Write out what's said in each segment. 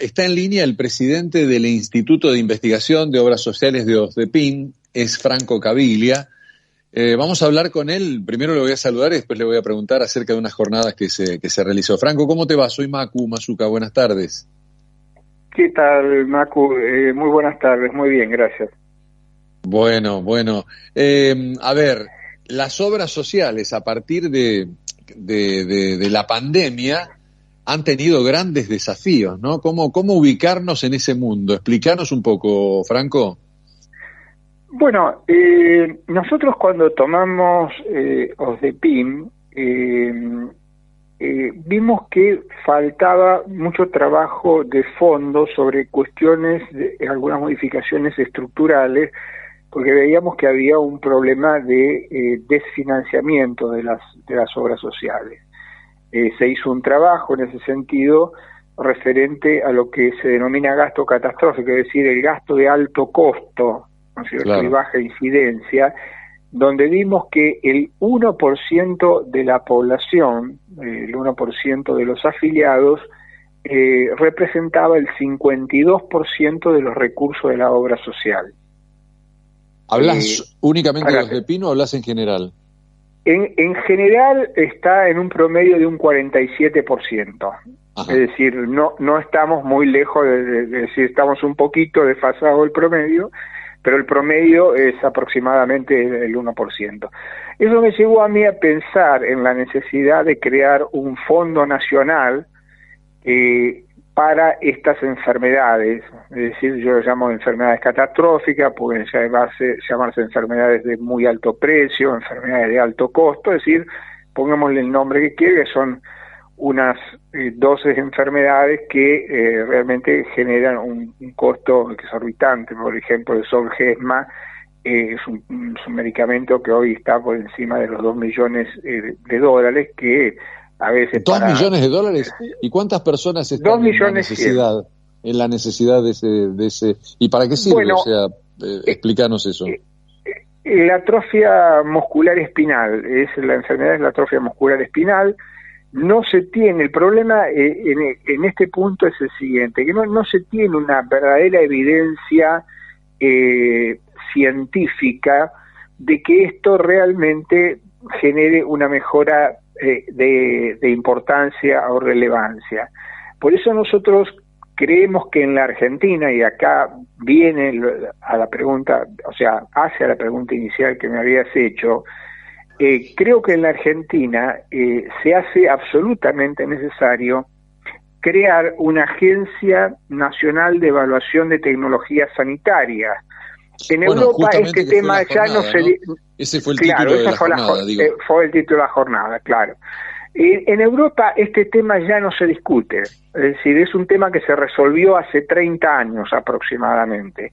está en línea el presidente del Instituto de Investigación de Obras Sociales de OSDEPIN, es Franco Caviglia. Vamos a hablar con él. Primero le voy a saludar y después le voy a preguntar acerca de unas jornadas que se realizó. Franco, ¿cómo te va? Soy Macu Mazuca, buenas tardes. ¿Qué tal, Macu? Muy buenas tardes, muy bien, gracias. Bueno. A ver, las obras sociales a partir de la pandemia han tenido grandes desafíos, ¿no? ¿Cómo ubicarnos en ese mundo? Explícanos un poco, Franco. Bueno, nosotros cuando tomamos OSDEPIN, vimos que faltaba mucho trabajo de fondo sobre cuestiones de algunas modificaciones estructurales, porque veíamos que había un problema de desfinanciamiento de las obras sociales. Se hizo un trabajo en ese sentido referente a lo que se denomina gasto catastrófico, es decir, el gasto de alto costo, ¿no es cierto?, claro, y baja incidencia, donde vimos que el 1% de la población, el 1% de los afiliados, representaba el 52% de los recursos de la obra social. ¿Hablas únicamente de OSDEPIN o hablas en general? En general está en un promedio de un 47%. Ajá. Es decir, no estamos muy lejos de decir, estamos un poquito desfasados del promedio, pero el promedio es aproximadamente el 1%. Eso me llevó a mí a pensar en la necesidad de crear un fondo nacional para estas enfermedades. Es decir, yo lo llamo enfermedades catastróficas, pueden llamarse enfermedades de muy alto precio, enfermedades de alto costo, es decir, pongámosle el nombre que quiera, que son unas 12 enfermedades que realmente generan un costo exorbitante. Por ejemplo, el Zolgensma es un medicamento que hoy está por encima de los 2 millones de dólares, que a veces ¿2 millones de dólares? ¿Y cuántas personas están en la necesidad de ese? ¿Y para qué sirve? Bueno, o sea, explícanos eso. La atrofia muscular espinal, la enfermedad es la atrofia muscular espinal. No se tiene, el problema en este punto es el siguiente, que no se tiene una verdadera evidencia científica de que esto realmente genere una mejora de importancia o relevancia. Por eso nosotros creemos que en la Argentina, y acá viene a la pregunta, o sea, hacia la pregunta inicial que me habías hecho, creo que en la Argentina se hace absolutamente necesario crear una agencia nacional de evaluación de tecnologías sanitarias. En Europa este tema ya no se... ¿no? Ese fue el título de la jornada, fue el título de la jornada, claro. En Europa este tema ya no se discute, es decir, es un tema que se resolvió hace 30 años aproximadamente.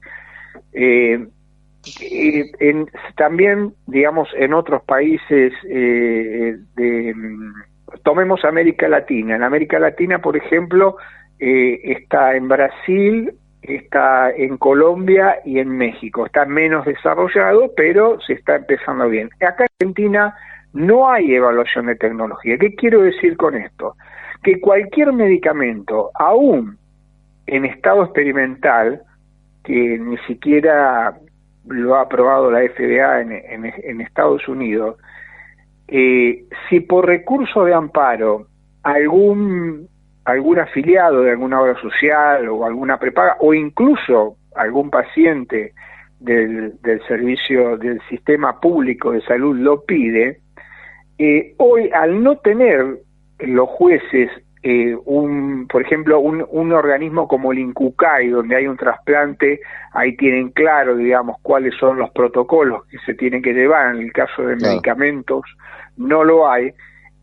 También, digamos, en otros países, tomemos América Latina. En América Latina, por ejemplo, está en Brasil, está en Colombia y en México. Está menos desarrollado, pero se está empezando bien. Acá en Argentina no hay evaluación de tecnología. ¿Qué quiero decir con esto? Que cualquier medicamento, aún en estado experimental, que ni siquiera lo ha aprobado la FDA en Estados Unidos, si por recurso de amparo algún afiliado de alguna obra social o alguna prepaga, o incluso algún paciente del servicio del sistema público de salud lo pide, hoy al no tener los jueces por ejemplo, un organismo como el INCUCAI, donde hay un trasplante, ahí tienen claro, digamos, cuáles son los protocolos que se tienen que llevar. En el caso de medicamentos no lo hay.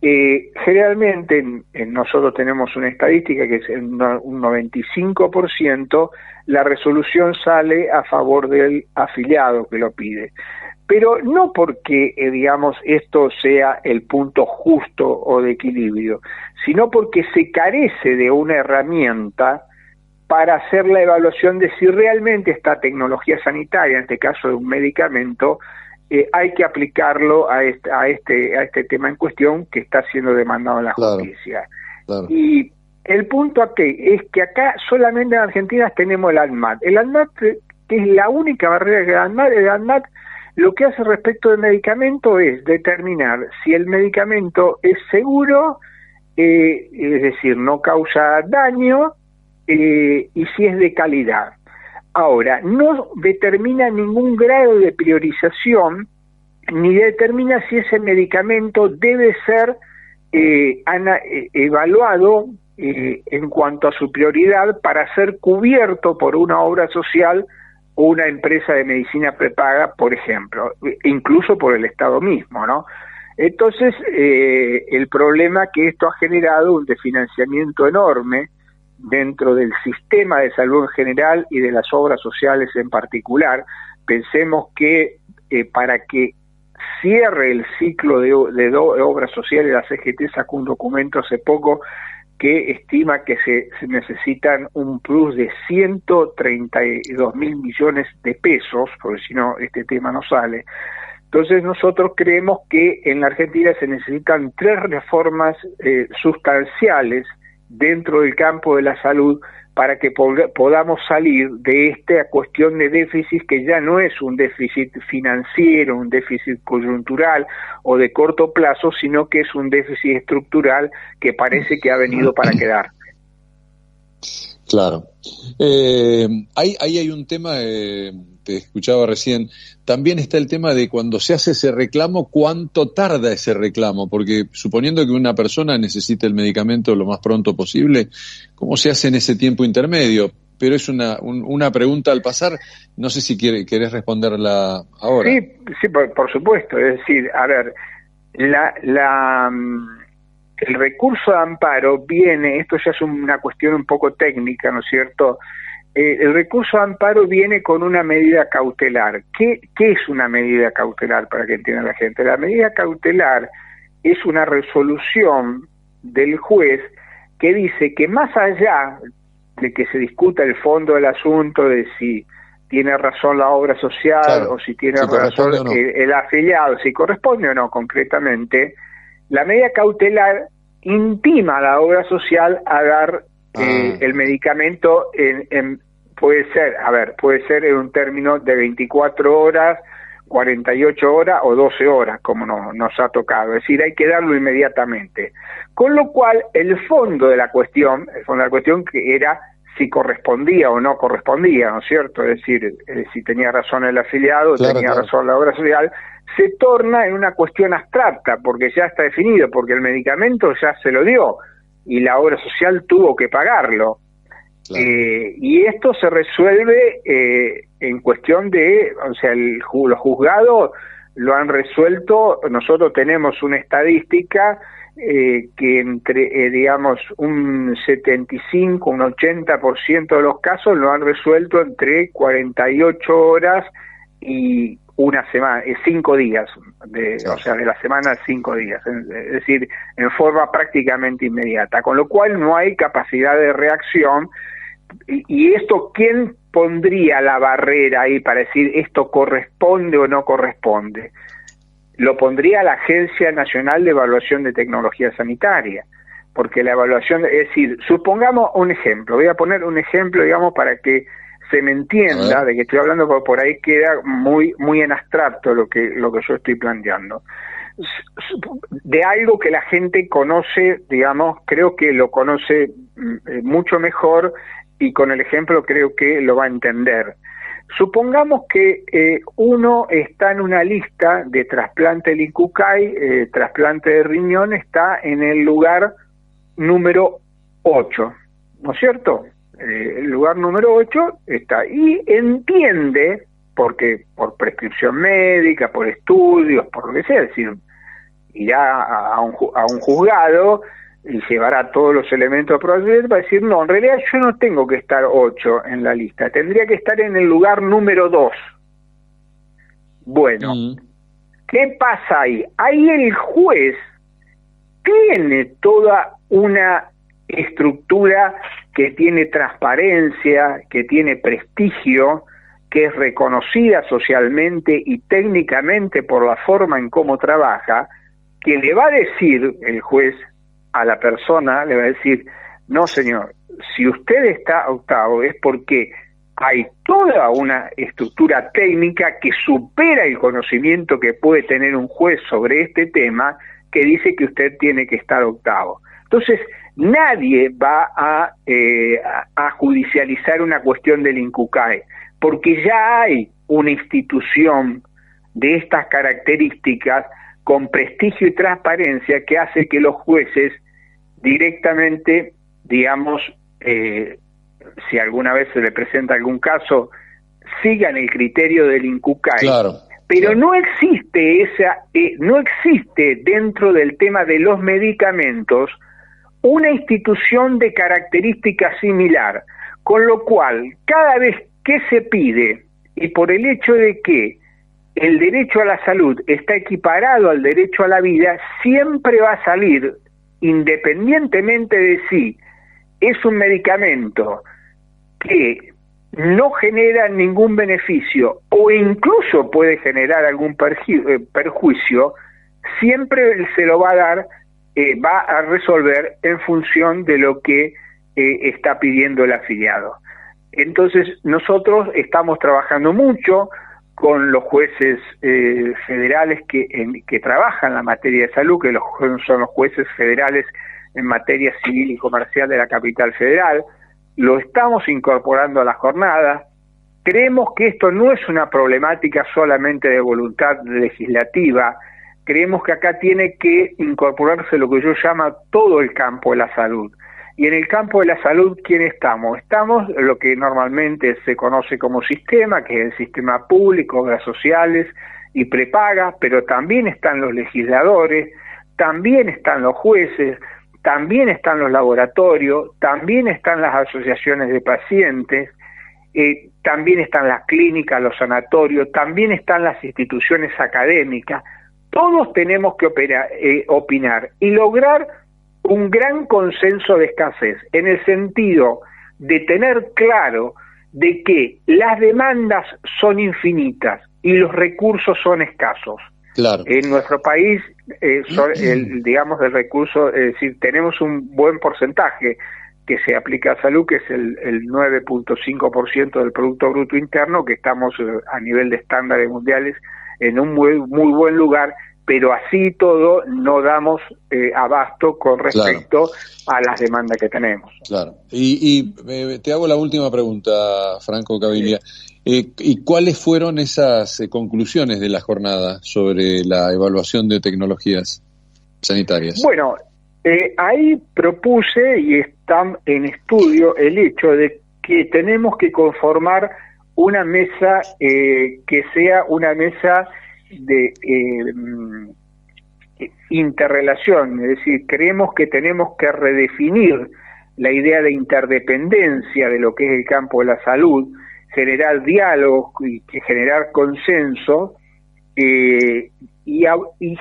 Generalmente nosotros tenemos una estadística que es un 95%, la resolución sale a favor del afiliado que lo pide. Pero no porque, digamos, esto sea el punto justo o de equilibrio, sino porque se carece de una herramienta para hacer la evaluación de si realmente esta tecnología sanitaria, en este caso de un medicamento, hay que aplicarlo a este tema en cuestión que está siendo demandado en la justicia. Claro. Y el punto aquí es que acá solamente en Argentina tenemos el ANMAT. El ANMAT, que es la única barrera que el ANMAT lo que hace respecto del medicamento es determinar si el medicamento es seguro, es decir, no causa daño, y si es de calidad. Ahora, no determina ningún grado de priorización, ni determina si ese medicamento debe ser evaluado en cuanto a su prioridad para ser cubierto por una obra social o una empresa de medicina prepaga, por ejemplo, incluso por el Estado mismo, ¿no? Entonces, el problema que esto ha generado un desfinanciamiento enorme dentro del sistema de salud en general y de las obras sociales en particular. Pensemos que para que cierre el ciclo de obras sociales, la CGT sacó un documento hace poco que estima que se necesitan un plus de 132 mil millones de pesos, porque si no este tema no sale. Entonces nosotros creemos que en la Argentina se necesitan 3 reformas sustanciales dentro del campo de la salud para que podamos salir de esta cuestión de déficit, que ya no es un déficit financiero, un déficit coyuntural o de corto plazo, sino que es un déficit estructural que parece que ha venido para quedar. Claro. Ahí hay un tema, te escuchaba recién, también está el tema de cuando se hace ese reclamo, ¿cuánto tarda ese reclamo? Porque suponiendo que una persona necesite el medicamento lo más pronto posible, ¿cómo se hace en ese tiempo intermedio? Pero es una pregunta al pasar, no sé si querés responderla ahora. Sí, por supuesto. Es decir, a ver, el recurso de amparo viene, esto ya es una cuestión un poco técnica, ¿no es cierto? El recurso de amparo viene con una medida cautelar. ¿Qué es una medida cautelar, para que entienda la gente? La medida cautelar es una resolución del juez que dice que más allá de que se discuta el fondo del asunto, de si tiene razón la obra social, claro, o si tiene razón no, el afiliado, si corresponde o no concretamente, la medida cautelar intima a la obra social a dar el medicamento puede ser en un término de 24 horas, 48 horas o 12 horas, como nos ha tocado. Es decir, hay que darlo inmediatamente. Con lo cual, el fondo de la cuestión que era si correspondía o no correspondía, ¿no es cierto? Es decir, si tenía razón el afiliado, tenía razón la obra social, se torna en una cuestión abstracta, porque ya está definido, porque el medicamento ya se lo dio y la obra social tuvo que pagarlo. Claro. Y esto se resuelve en cuestión de, o sea, los juzgados lo han resuelto. Nosotros tenemos una estadística que entre, digamos, un 75, un 80% de los casos lo han resuelto entre 48 horas y una semana, 5 días, o sea, de la semana 5 días, es decir, en forma prácticamente inmediata, con lo cual no hay capacidad de reacción. Y esto, ¿quién pondría la barrera ahí para decir esto corresponde o no corresponde? Lo pondría la Agencia Nacional de Evaluación de Tecnología Sanitaria, porque la evaluación, es decir, supongamos un ejemplo, voy a poner un ejemplo, digamos, para que se me entienda de que estoy hablando, porque por ahí queda muy en abstracto lo que yo estoy planteando. De algo que la gente conoce, digamos, creo que lo conoce mucho mejor, y con el ejemplo creo que lo va a entender. Supongamos que uno está en una lista de trasplante del INCUCAI, trasplante de riñón, está en el lugar número 8, ¿no es cierto? El lugar número 8 está, y entiende, porque por prescripción médica, por estudios, por lo que sea, es decir, irá a un juzgado y llevará todos los elementos procesales para decir, no, en realidad yo no tengo que estar 8 en la lista, tendría que estar en el lugar número 2. Bueno, ¿qué pasa ahí? Ahí el juez tiene toda una estructura que tiene transparencia, que tiene prestigio, que es reconocida socialmente y técnicamente por la forma en cómo trabaja, que le va a decir el juez a la persona, le va a decir, No, señor. Si usted está octavo es porque hay toda una estructura técnica que supera el conocimiento que puede tener un juez sobre este tema, que dice que usted tiene que estar octavo. Entonces, nadie va a judicializar una cuestión del INCUCAE, porque ya hay una institución de estas características con prestigio y transparencia que hace que los jueces directamente, digamos, si alguna vez se le presenta algún caso, sigan el criterio del INCUCAE. Claro, pero claro. no existe dentro del tema de los medicamentos una institución de característica similar, con lo cual cada vez que se pide, y por el hecho de que el derecho a la salud está equiparado al derecho a la vida, siempre va a salir, independientemente de si es un medicamento que no genera ningún beneficio o incluso puede generar algún perjuicio, siempre se lo va a dar, va a resolver en función de lo que está pidiendo el afiliado. Entonces, nosotros estamos trabajando mucho con los jueces federales que trabajan la materia de salud, que son los jueces federales en materia civil y comercial de la capital federal. Lo estamos incorporando a la jornada. Creemos que esto no es una problemática solamente de voluntad legislativa. Creemos que acá tiene que incorporarse lo que yo llamo todo el campo de la salud. Y en el campo de la salud, ¿quién estamos? Estamos en lo que normalmente se conoce como sistema, que es el sistema público, obras sociales y prepaga, pero también están los legisladores, también están los jueces, también están los laboratorios, también están las asociaciones de pacientes, también están las clínicas, los sanatorios, también están las instituciones académicas. Todos tenemos que opinar y lograr un gran consenso de escasez, en el sentido de tener claro de que las demandas son infinitas y los recursos son escasos. Claro. En nuestro país, digamos, el recurso, es decir, tenemos un buen porcentaje que se aplica a salud, que es el 9.5% del Producto Bruto Interno, que estamos a nivel de estándares mundiales en un muy buen lugar, pero así todo no damos abasto con respecto a las demandas que tenemos. Claro. Y te hago la última pregunta, Franco Caviglia. ¿Y cuáles fueron esas conclusiones de la jornada sobre la evaluación de tecnologías sanitarias? Bueno, ahí propuse y está en estudio el hecho de que tenemos que conformar una mesa que sea una mesa de interrelación, es decir, creemos que tenemos que redefinir la idea de interdependencia de lo que es el campo de la salud, generar diálogo y generar consenso y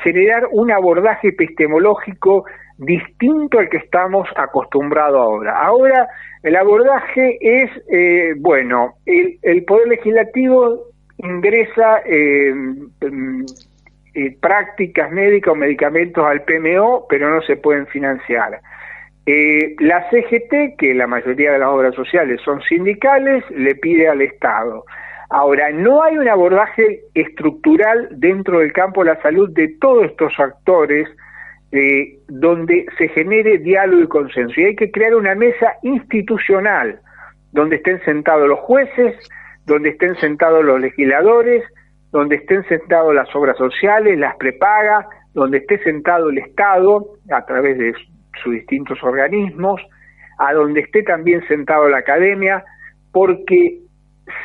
generar un abordaje epistemológico distinto al que estamos acostumbrados ahora. Ahora el abordaje es, el Poder Legislativo ingresa prácticas médicas o medicamentos al PMO, pero no se pueden financiar. La CGT, que la mayoría de las obras sociales son sindicales, le pide al Estado. Ahora, no hay un abordaje estructural dentro del campo de la salud de todos estos actores donde se genere diálogo y consenso. Y hay que crear una mesa institucional donde estén sentados los jueces, donde estén sentados los legisladores, donde estén sentados las obras sociales, las prepagas, donde esté sentado el Estado a través de sus distintos organismos, a donde esté también sentado la academia, porque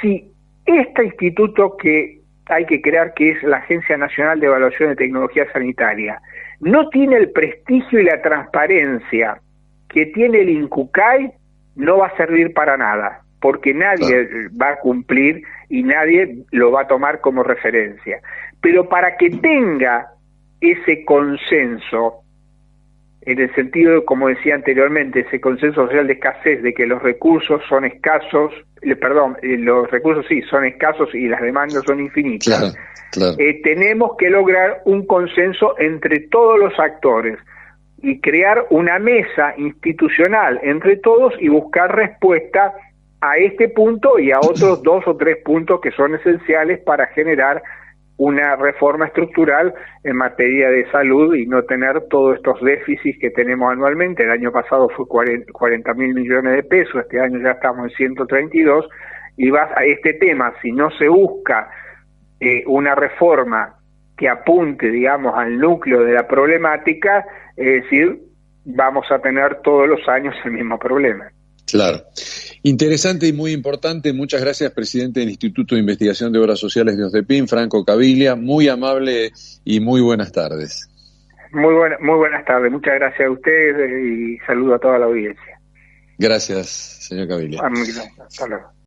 si este instituto que hay que crear, que es la Agencia Nacional de Evaluación de Tecnología Sanitaria, no tiene el prestigio y la transparencia que tiene el INCUCAE, no va a servir para nada, porque nadie va a cumplir y nadie lo va a tomar como referencia. Pero para que tenga ese consenso, en el sentido, como decía anteriormente, ese consenso social de escasez, de que los recursos son escasos, los recursos sí son escasos y las demandas son infinitas, tenemos que lograr un consenso entre todos los actores. y crear una mesa institucional entre todos y buscar respuesta a este punto y a otros 2 o 3 puntos que son esenciales para generar una reforma estructural en materia de salud y no tener todos estos déficits que tenemos anualmente. El año pasado fue 40 mil millones de pesos, este año ya estamos en 132, y vas a este tema, si no se busca una reforma que apunte, digamos, al núcleo de la problemática, es decir, vamos a tener todos los años el mismo problema. Claro. Interesante y muy importante. Muchas gracias, presidente del Instituto de Investigación de Obras Sociales de OSDEPIN, Franco Caviglia. Muy amable y muy buenas tardes. Muy buenas tardes. Muchas gracias a usted y saludo a toda la audiencia. Gracias, señor Caviglia. Hasta luego.